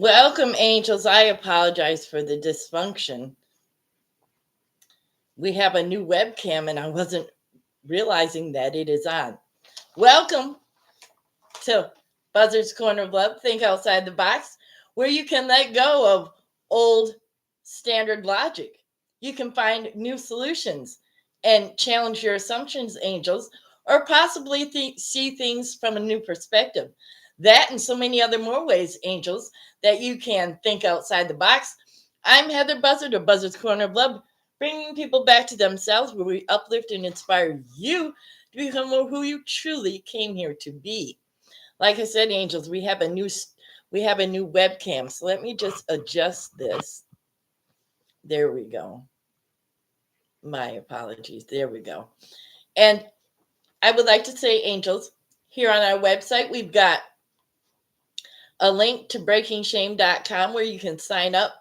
Welcome, angels. I apologize for the dysfunction. We have a new webcam and I wasn't realizing that it is on. Welcome to Buzzard's Corner of Love. Think outside the box, where you can let go of old standard logic. You can find new solutions and challenge your assumptions, angels, or possibly see things from a new perspective. That and so many other more ways, angels, that you can think outside the box. I'm Heather Buzzard of Buzzard's Corner of Love, bringing people back to themselves, where we uplift and inspire you to become who you truly came here to be. Like I said, angels, we have a new webcam. So let me just adjust this. There we go. My apologies. There we go. And I would like to say, angels, here on our website, we've got a link to breakingshame.com where you can sign up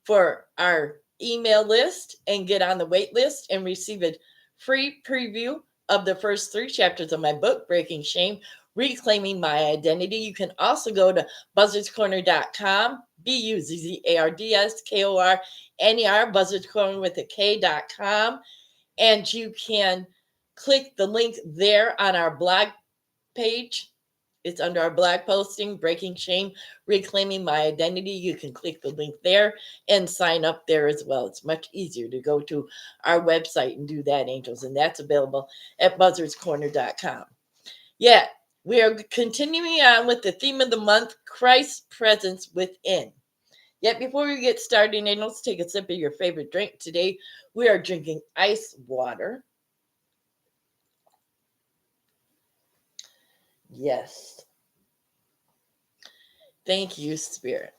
for our email list and get on the wait list and receive a free preview of the first 3 chapters of my book, Breaking Shame, Reclaiming My Identity. You can also go to BUZZARDSKORNER.com, BUZZARDSKORNER, Buzzard's Corner with a K.com, and you can click the link there on our blog page. It's under our blog posting, Breaking Shame, Reclaiming My Identity. You can click the link there and sign up there as well. It's much easier to go to our website and do that, angels, and that's available at BuzzardsCorner.com. Yeah, we are continuing on with the theme of the month, Christ's presence within. Yet before we get started, angels, take a sip of your favorite drink. Today, we are drinking ice water. Yes. Thank you, Spirit.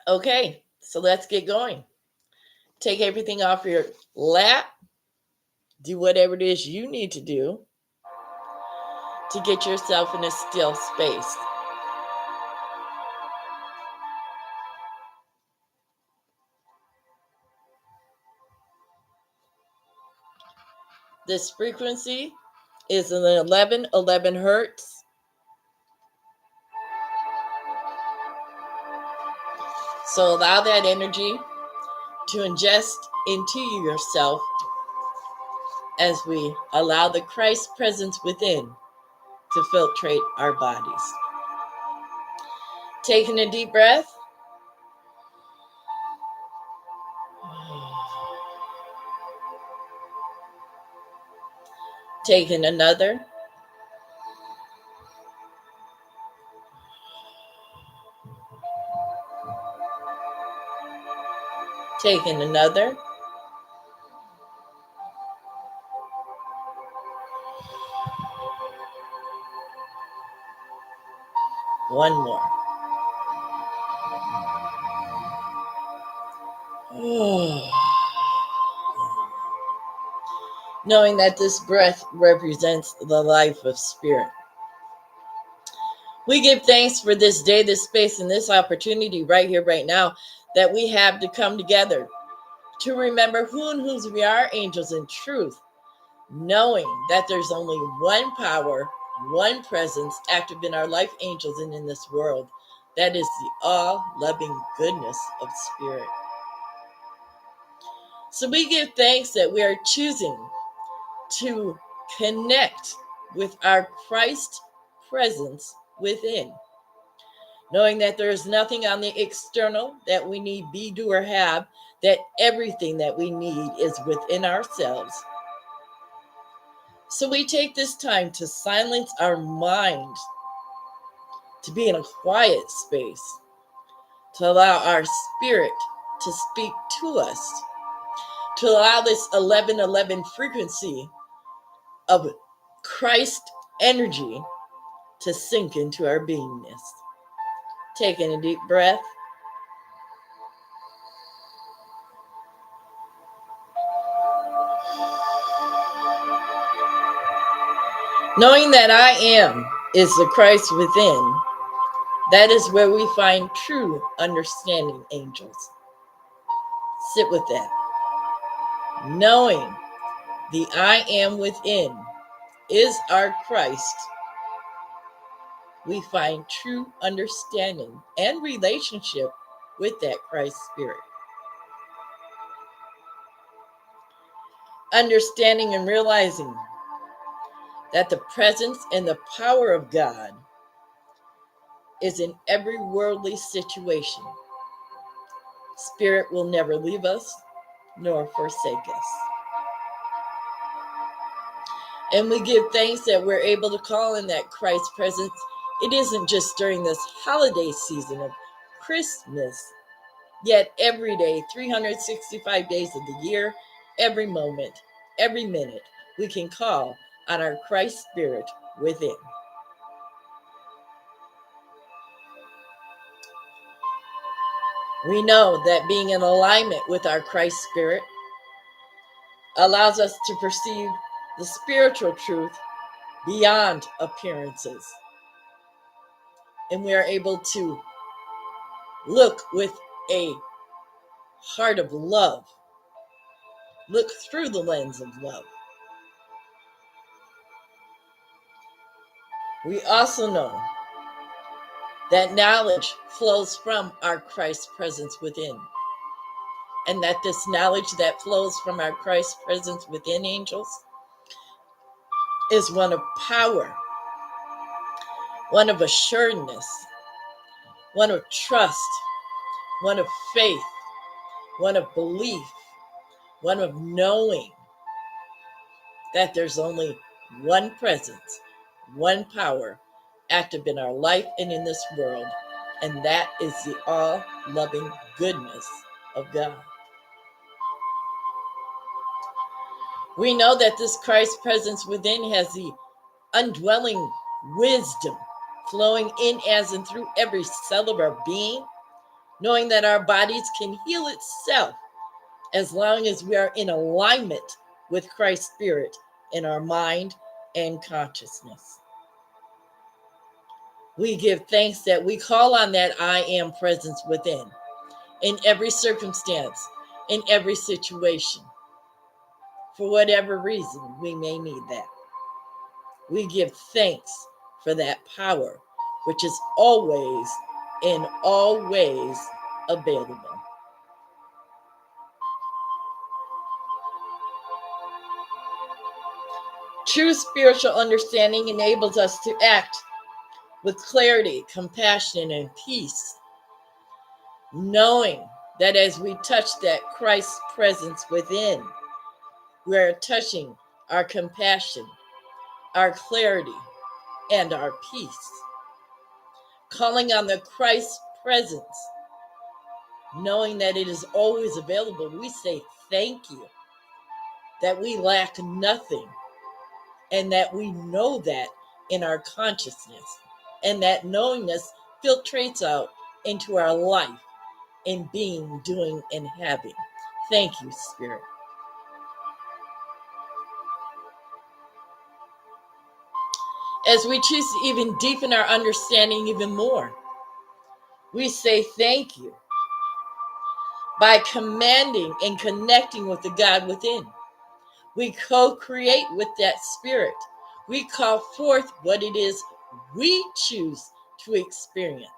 Okay, so let's get going. Take everything off your lap. Do whatever it is you need to do to get yourself in a still space. This frequency is an 1111 hertz. So allow that energy to ingest into yourself as we allow the Christ presence within to filtrate our bodies. Taking a deep breath. Taking another. Taking another. One more. Knowing that this breath represents the life of spirit. We give thanks for this day, this space, and this opportunity right here, right now, that we have to come together to remember who and whose we are, angels, in truth, knowing that there's only one power, one presence active in our life, angels, and in this world. That is the all-loving goodness of spirit. So we give thanks that we are choosing to connect with our Christ presence within, knowing that there is nothing on the external that we need, be, do, or have, that everything that we need is within ourselves. So we take this time to silence our mind, to be in a quiet space, to allow our spirit to speak to us, to allow this 1111 frequency of Christ energy to sink into our beingness. Taking a deep breath. Knowing that I am is the Christ within, that is where we find true understanding, angels. Sit with that. Knowing the I am within is our Christ. we find true understanding and relationship with that Christ Spirit. Understanding and realizing that the presence and the power of God is in every worldly situation. Spirit will never leave us nor forsake us. And we give thanks that we're able to call in that Christ presence. It isn't just during this holiday season of Christmas, yet every day, 365 days of the year, every moment, every minute, we can call on our Christ Spirit within. We know that being in alignment with our Christ Spirit allows us to perceive the spiritual truth beyond appearances. And we are able to look with a heart of love, look through the lens of love. We also know that knowledge flows from our Christ presence within. And that this knowledge that flows from our Christ presence within, angels, is one of power, one of assuredness, one of trust, one of faith, one of belief, one of knowing that there's only one presence, one power active in our life and in this world, and that is the all-loving goodness of God. We know that this Christ presence within has the undwelling wisdom flowing in as and through every cell of our being, knowing that our bodies can heal itself as long as we are in alignment with Christ's Spirit in our mind and consciousness. We give thanks that we call on that I am presence within in every circumstance, in every situation. For whatever reason, we may need that. We give thanks for that power, which is always in all ways available. True spiritual understanding enables us to act with clarity, compassion, and peace, knowing that as we touch that Christ presence within, we are touching our compassion, our clarity, and our peace. Calling on the Christ presence, knowing that it is always available, we say thank you, that we lack nothing, and that we know that in our consciousness, and that knowingness filtrates out into our life in being, doing, and having. Thank you, Spirit. As we choose to even deepen our understanding even more, we say thank you by commanding and connecting with the God within. We co-create with that Spirit. We call forth what it is we choose to experience,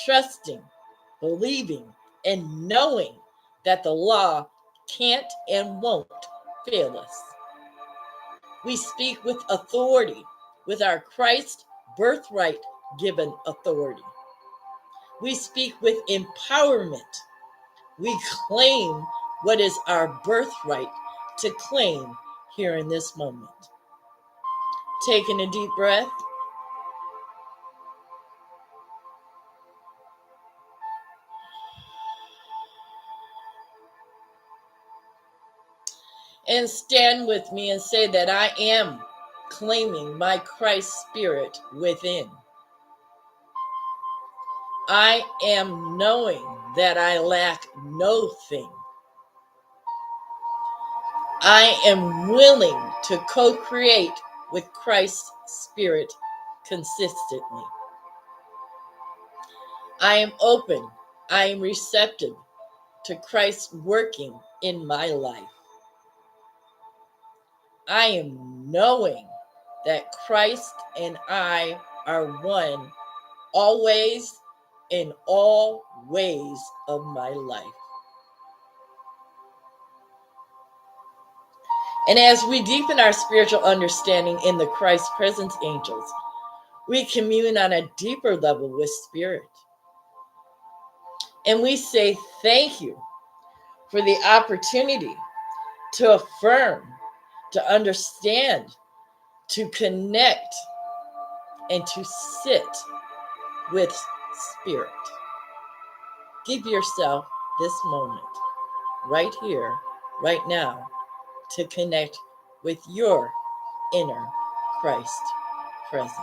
trusting, believing, and knowing that the law can't and won't fail us. We speak with authority, with our Christ birthright given authority. We speak with empowerment. We claim what is our birthright to claim here in this moment. Taking a deep breath. And stand with me and say that I am claiming my Christ Spirit within. I am knowing that I lack no thing. I am willing to co-create with Christ's Spirit consistently. I am open. I am receptive to Christ working in my life. I am knowing that Christ and I are one always in all ways of my life. And as we deepen our spiritual understanding in the Christ Presence angels, we commune on a deeper level with Spirit. And we say thank you for the opportunity to affirm, to understand, to connect, and to sit with Spirit. Give yourself this moment, right here, right now, to connect with your inner Christ presence.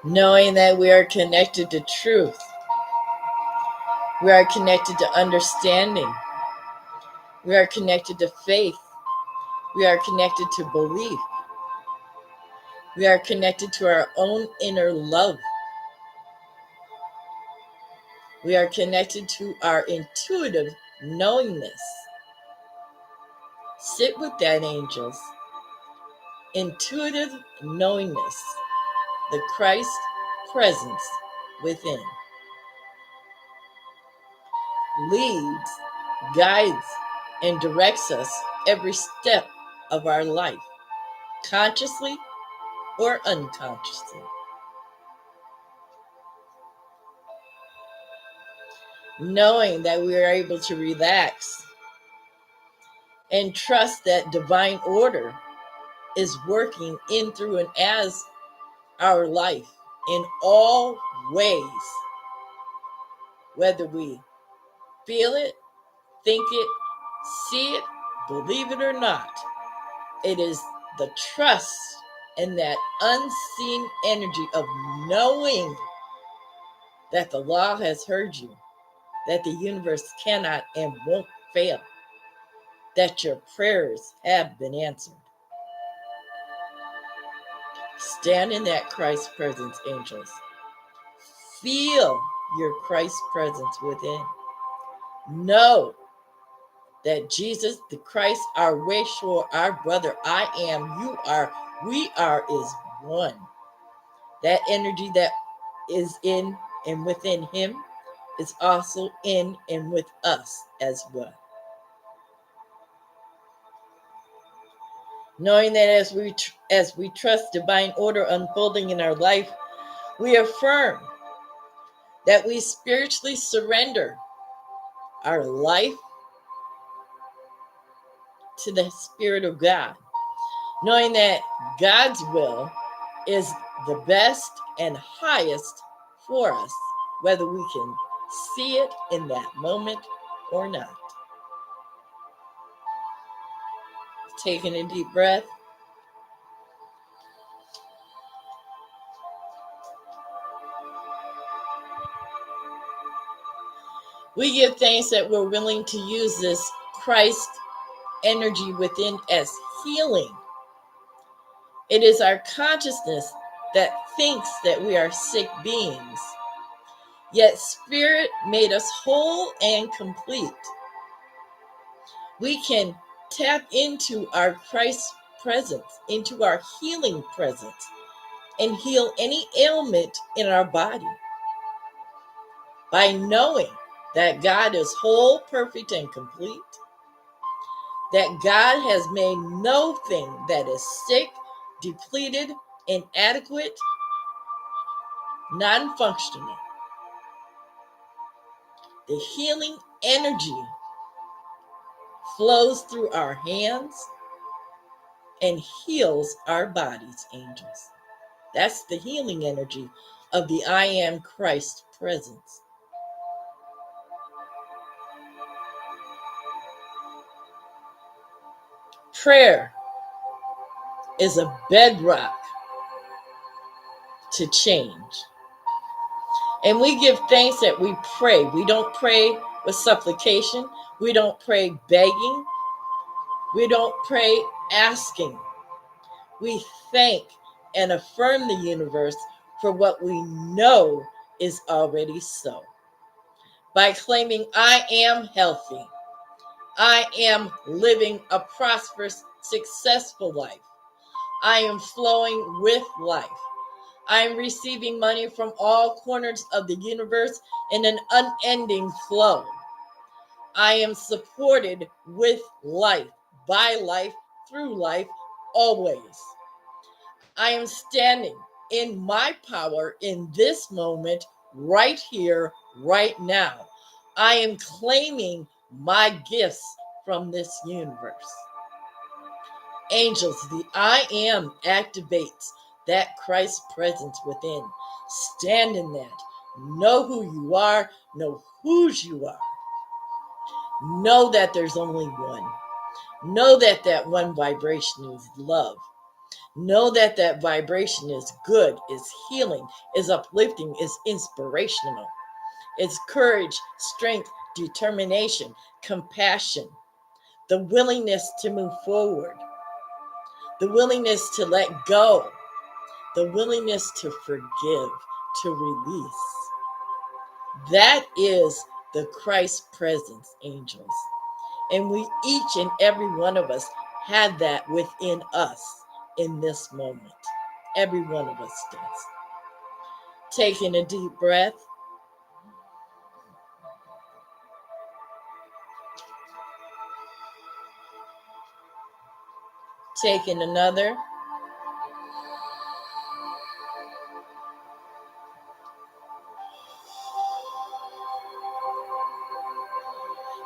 Knowing that we are connected to truth, we are connected to understanding, we are connected to faith, we are connected to belief, we are connected to our own inner love, we are connected to our intuitive knowingness. Sit with that, angels. Intuitive knowingness, the Christ presence within, leads, guides, and directs us every step of our life, consciously or unconsciously. Knowing that we are able to relax and trust that divine order is working in, through, and as our life in all ways, whether we feel it, think it, see it, believe it or not. It is the trust and that unseen energy of knowing that the law has heard you, that the universe cannot and won't fail, that your prayers have been answered. Stand in that Christ presence, angels. Feel your Christ presence within. Know that Jesus, the Christ, our way, sure, our brother, I am, you are, we are, is one. That energy that is in and within him is also in and with us as well. Knowing that as we trust divine order unfolding in our life, we affirm that we spiritually surrender our life to the Spirit of God, knowing that God's will is the best and highest for us, whether we can see it in that moment or not. Taking a deep breath. We give thanks that we're willing to use this Christ energy within as healing. It is our consciousness that thinks that we are sick beings, yet Spirit made us whole and complete. We can tap into our Christ presence, into our healing presence, and heal any ailment in our body by knowing that God is whole, perfect, and complete, that God has made no thing that is sick, depleted, inadequate, non-functional. The healing energy flows through our hands and heals our bodies, angels. That's the healing energy of the I Am Christ presence. Prayer is a bedrock to change. And we give thanks that we pray. We don't pray with supplication. We don't pray begging. We don't pray asking. We thank and affirm the universe for what we know is already so. By claiming, I am healthy. I am living a prosperous, successful life. I am flowing with life. I am receiving money from all corners of the universe in an unending flow. I am supported with life, by life, through life, always. I am standing in my power in this moment, right here, right now. I am claiming my gifts from this universe. Angels, the I am activates that Christ presence within. Stand in that. Know who you are. Know whose you are. Know that there's only one. Know that that one vibration is love. Know that that vibration is good, is healing, is uplifting, is inspirational. It's courage, strength, determination, compassion, the willingness to move forward, the willingness to let go, the willingness to forgive, to release. That is the Christ presence, angels. And we, each and every one of us, had that within us in this moment. Every one of us does. Taking a deep breath. Taking another.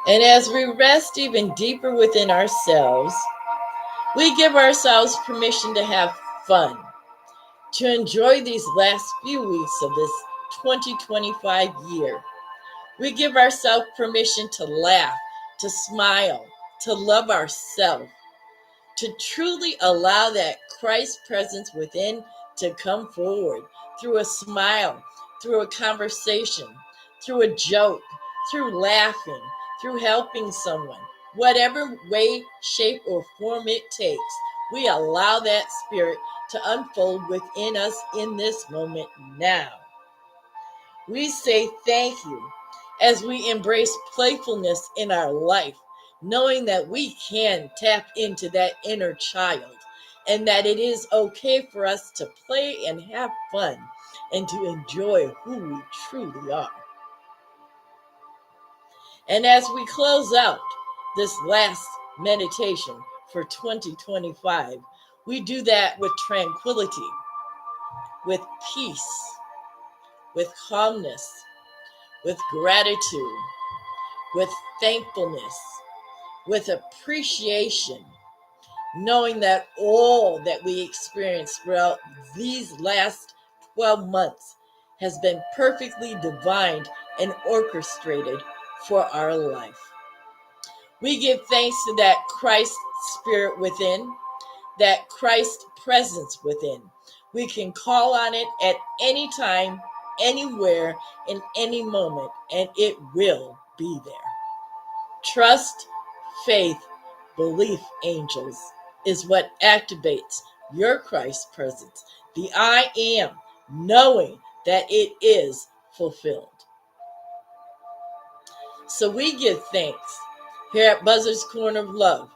And as we rest even deeper within ourselves, we give ourselves permission to have fun, to enjoy these last few weeks of this 2025 year. We give ourselves permission to laugh, to smile, to love ourselves, to truly allow that Christ presence within to come forward through a smile, through a conversation, through a joke, through laughing, through helping someone. Whatever way, shape, or form it takes, we allow that spirit to unfold within us in this moment now. We say thank you as we embrace playfulness in our life, knowing that we can tap into that inner child and that it is okay for us to play and have fun and to enjoy who we truly are. And as we close out this last meditation for 2025, we do that with tranquility, with peace, with calmness, with gratitude, with thankfulness, with appreciation, knowing that all that we experienced throughout these last 12 months has been perfectly divined and orchestrated for our life. We give thanks to that Christ spirit within, that Christ presence within. We can call on it at any time, anywhere, in any moment, and it will be there. Trust, faith, belief, angels, is what activates your Christ presence. The I am, knowing that it is fulfilled. So we give thanks here at Buzzard's Corner of Love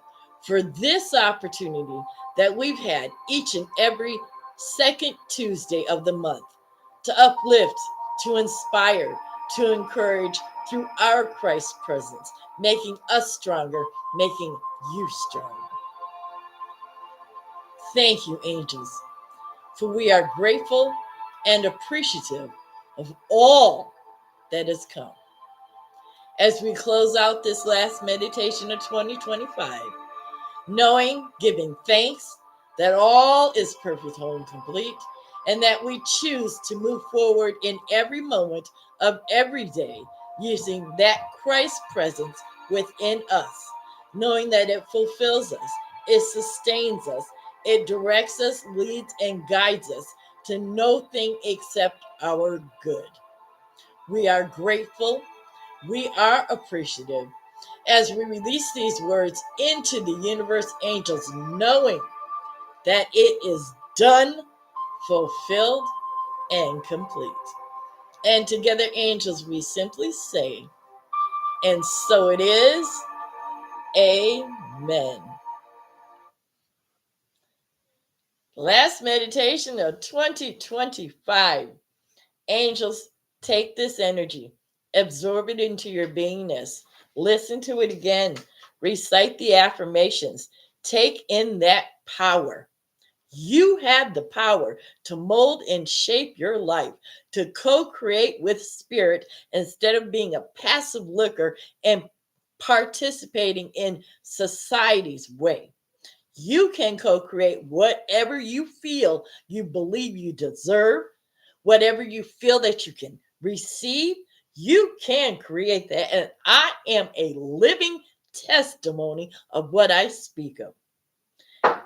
for this opportunity that we've had each and every second Tuesday of the month to uplift, to inspire, to encourage through our Christ presence, making us stronger, making you stronger. Thank you, angels, for we are grateful and appreciative of all that has come. As we close out this last meditation of 2025, knowing, giving thanks that all is perfect, whole, and complete, and that we choose to move forward in every moment of every day using that Christ presence within us, knowing that it fulfills us, it sustains us, it directs us, leads, and guides us to no thing except our good. We are grateful. We are appreciative as we release these words into the universe, angels, knowing that it is done, fulfilled, and complete. And together, angels, we simply say, and so it is. Amen. Last meditation of 2025. Angels, take this energy, absorb it into your beingness, listen to it again, recite the affirmations, take in that power. You have the power to mold and shape your life, to co create with spirit instead of being a passive looker and participating in society's way. You can co create whatever you feel you believe you deserve, whatever you feel that you can receive. You can create that. And I am a living testimony of what I speak of.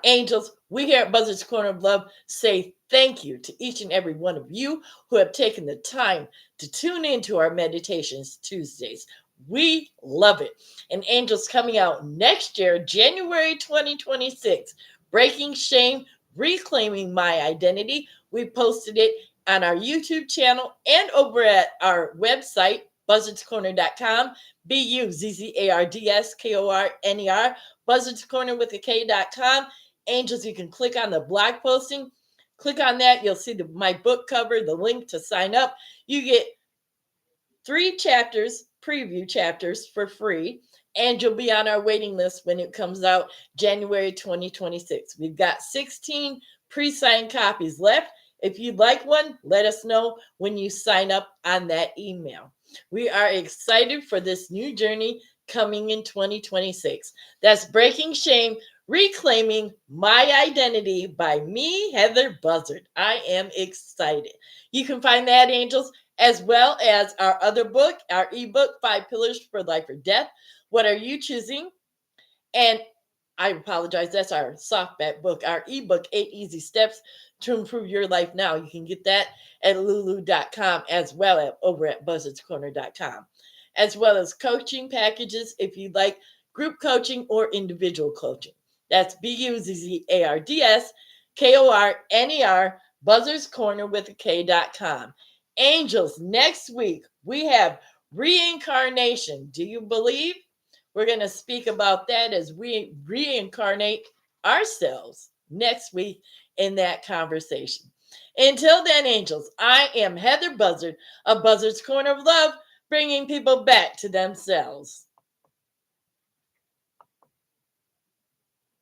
Angels, we here at Buzzard's Corner of Love say thank you to each and every one of you who have taken the time to tune into our Meditations Tuesdays. We love it. And Angels, coming out next year, January 2026, Breaking Shame, Reclaiming My Identity. We posted it on our YouTube channel and over at our website, buzzardscorner.com, BUZZARDSKORNER, Buzzards Corner with a K.com. Angels, you can click on the blog posting. Click on that. You'll see my book cover, the link to sign up. You get 3 chapters, preview chapters for free, and you'll be on our waiting list when it comes out January 2026. We've got 16 pre-signed copies left. If you'd like one, let us know when you sign up on that email. We are excited for this new journey coming in 2026. That's Breaking Shame, Reclaiming My Identity by me, Heather Buzzard. I am excited. You can find that, Angels, as well as our other book, our ebook, 5 Pillars for Life or Death. What are you choosing? And I apologize, that's our softback book, our ebook, 8 Easy Steps to Improve Your Life Now. You can get that at lulu.com as well as over at buzzardscorner.com, as well as coaching packages if you'd like group coaching or individual coaching. That's BUZZARDSKORNER, Buzzards Corner with a K.com. Angels, next week we have reincarnation. Do you believe? We're going to speak about that as we reincarnate ourselves next week in that conversation. Until then, Angels, I am Heather Buzzard of Buzzard's Corner of Love, bringing people back to themselves.